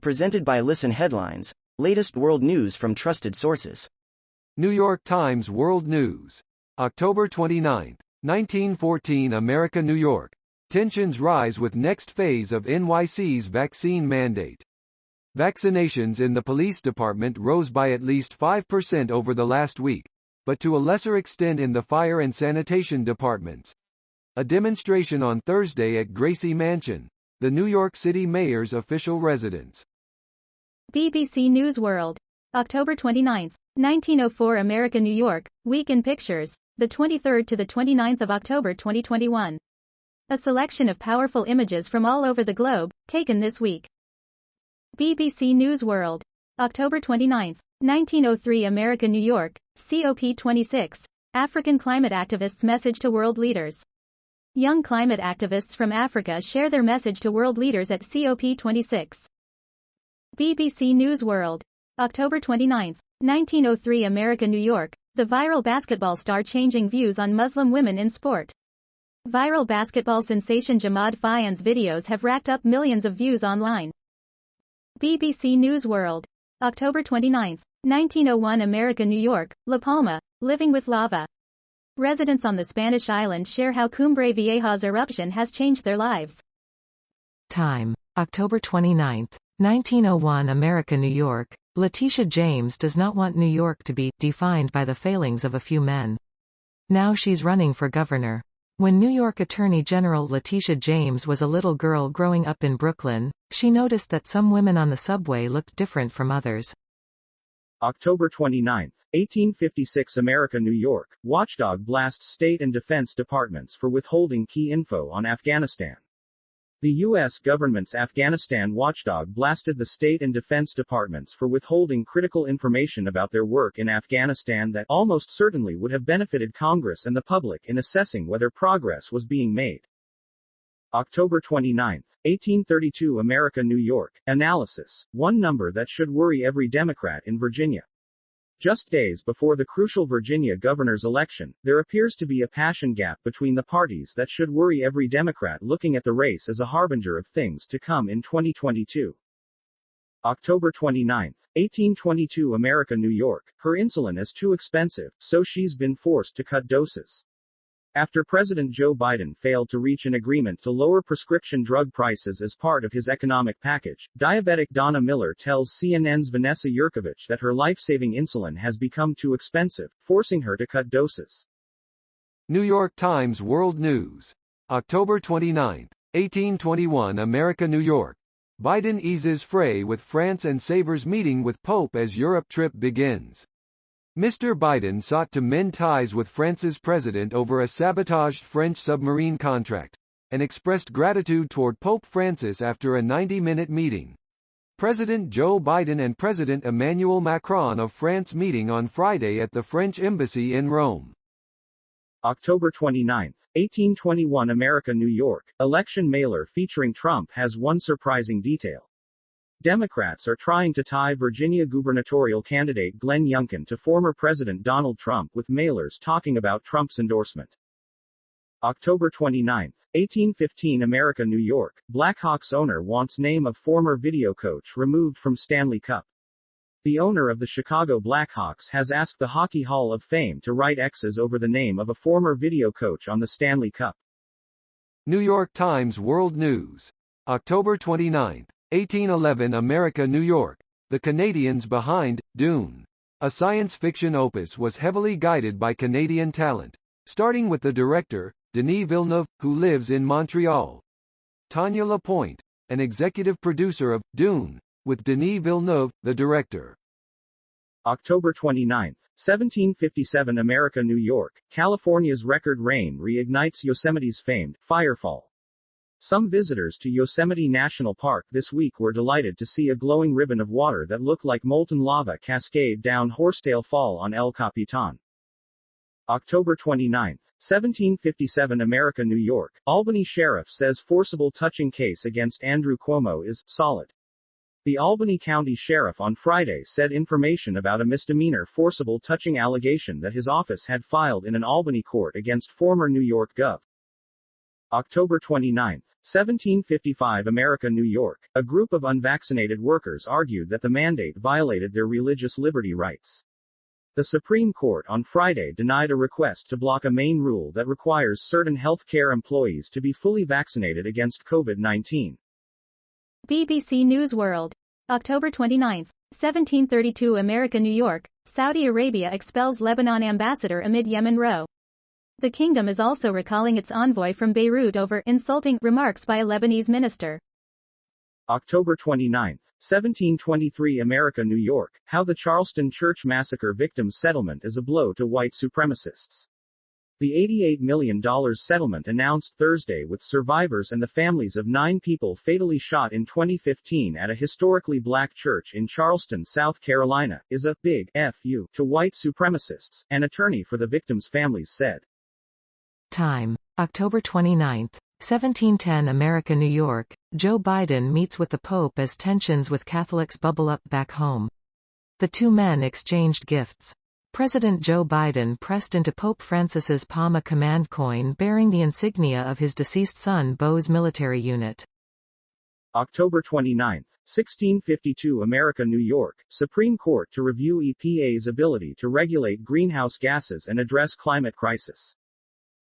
Presented by Listen Headlines, latest world news from trusted sources. New York Times World News. October 29, 1914 America, New York. Tensions rise with next phase of NYCs vaccine mandate. Vaccinations in the police department rose by at least 5% over the last week, but to a lesser extent in the fire and sanitation departments. A demonstration on Thursday at Gracie Mansion, the New York City mayor's official residence. BBC News World. October 29, 1904 America, New York, Week in Pictures, the 23rd to the 29th of October 2021. A selection of powerful images from all over the globe, taken this week. BBC News World. October 29, 1903 America, New York, COP26, African climate activists' message to world leaders. Young climate activists from Africa share their message to world leaders at COP26. BBC News World. October 29, 1903 America, New York, the viral basketball star changing views on Muslim women in sport. Viral basketball sensation Jamaad Fayan's videos have racked up millions of views online. BBC News World. October 29, 1901 America, New York, La Palma, living with lava. Residents on the Spanish island share how Cumbre Vieja's eruption has changed their lives. Time. October 29, 1901 America, New York. Letitia James does not want New York to be defined by the failings of a few men. Now she's running for governor. When New York Attorney General Letitia James was a little girl growing up in Brooklyn, she noticed that some women on the subway looked different from others. October 29, 1856 America, New York. Watchdog blasts state and defense departments for withholding key info on Afghanistan. The U.S. government's Afghanistan watchdog blasted the state and defense departments for withholding critical information about their work in Afghanistan that almost certainly would have benefited Congress and the public in assessing whether progress was being made. October 29, 1832 America, New York. Analysis. One number that should worry every Democrat in Virginia. Just days before the crucial Virginia governor's election, there appears to be a passion gap between the parties that should worry every Democrat looking at the race as a harbinger of things to come in 2022. October 29, 1822 America, New York. Her insulin is too expensive, so she's been forced to cut doses. After President Joe Biden failed to reach an agreement to lower prescription drug prices as part of his economic package, diabetic Donna Miller tells CNN's Vanessa Yurkovich that her life-saving insulin has become too expensive, forcing her to cut doses. New York Times World News. October 29, 1821 America, New York. Biden eases fray with France and savors meeting with Pope as Europe trip begins. Mr. Biden sought to mend ties with France's president over a sabotaged French submarine contract, and expressed gratitude toward Pope Francis after a 90-minute meeting. President Joe Biden and President Emmanuel Macron of France meeting on Friday at the French Embassy in Rome. October 29, 1821 America, New York. Election mailer featuring Trump has one surprising detail. Democrats are trying to tie Virginia gubernatorial candidate Glenn Youngkin to former President Donald Trump with mailers talking about Trump's endorsement. October 29, 1815 America, New York. Blackhawks owner wants name of former video coach removed from Stanley Cup. The owner of the Chicago Blackhawks has asked the Hockey Hall of Fame to write X's over the name of a former video coach on the Stanley Cup. New York Times World News. October 29, 1811 America, New York. The Canadians behind Dune. A science fiction opus was heavily guided by Canadian talent, starting with the director, Denis Villeneuve, who lives in Montreal. Tanya Lapointe, an executive producer of Dune, with Denis Villeneuve, the director. October 29, 1757 America, New York. California's record rain reignites Yosemite's famed firefall. Some visitors to Yosemite National Park this week were delighted to see a glowing ribbon of water that looked like molten lava cascade down Horsetail Fall on El Capitan. October 29, 1757 America, New York. Albany sheriff says forcible touching case against Andrew Cuomo is solid. The Albany County Sheriff on Friday said information about a misdemeanor forcible touching allegation that his office had filed in an Albany court against former New York Gov. October 29, 1755 America, New York. A group of unvaccinated workers argued that the mandate violated their religious liberty rights. The Supreme Court on Friday denied a request to block a Maine rule that requires certain healthcare employees to be fully vaccinated against COVID-19. BBC News World. October 29, 1732 America, New York. Saudi Arabia expels Lebanon ambassador amid Yemen row. The kingdom is also recalling its envoy from Beirut over insulting remarks by a Lebanese minister. October 29, 1723 America, New York. How the Charleston Church Massacre Victims Settlement is a blow to white supremacists. The $88 million settlement announced Thursday with survivors and the families of 9 people fatally shot in 2015 at a historically black church in Charleston, South Carolina, is a big F.U. to white supremacists, an attorney for the victims' families said. Time: October 29, 1710 America, New York. Joe Biden meets with the Pope as tensions with Catholics bubble up back home. The two men exchanged gifts. President Joe Biden pressed into Pope Francis's Palma command coin bearing the insignia of his deceased son Beau's military unit. October 29, 1652 America, New York. Supreme Court to review EPA's ability to regulate greenhouse gases and address climate crisis.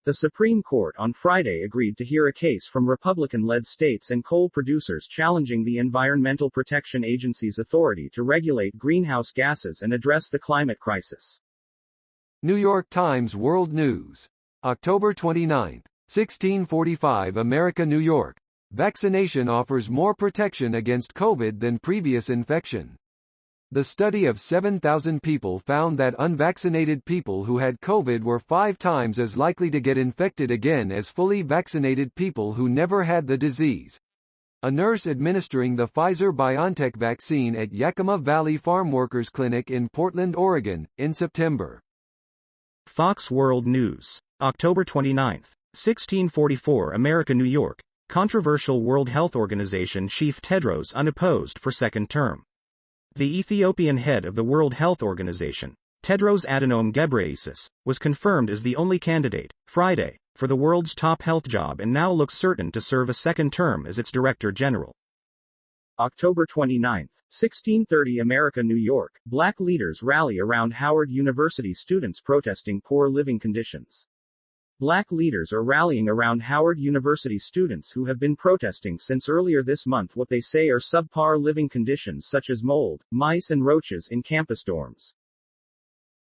The Supreme Court on Friday agreed to hear a case from Republican-led states and coal producers challenging the Environmental Protection Agency's authority to regulate greenhouse gases and address the climate crisis. New York Times World News. October 29, 1645 America, New York. Vaccination offers more protection against COVID than previous infection. The study of 7,000 people found that unvaccinated people who had COVID were 5 times as likely to get infected again as fully vaccinated people who never had the disease. A nurse administering the Pfizer-BioNTech vaccine at Yakima Valley Farm Workers Clinic in Portland, Oregon, in September. Fox World News. October 29, 1644 America, New York. Controversial World Health Organization chief Tedros unopposed for second term. The Ethiopian head of the World Health Organization, Tedros Adhanom Ghebreyesus, was confirmed as the only candidate, Friday, for the world's top health job and now looks certain to serve a second term as its Director General. October 29, 1630 America, New York. Black leaders rally around Howard University students protesting poor living conditions. Black leaders are rallying around Howard University students who have been protesting since earlier this month what they say are subpar living conditions such as mold, mice and roaches in campus dorms.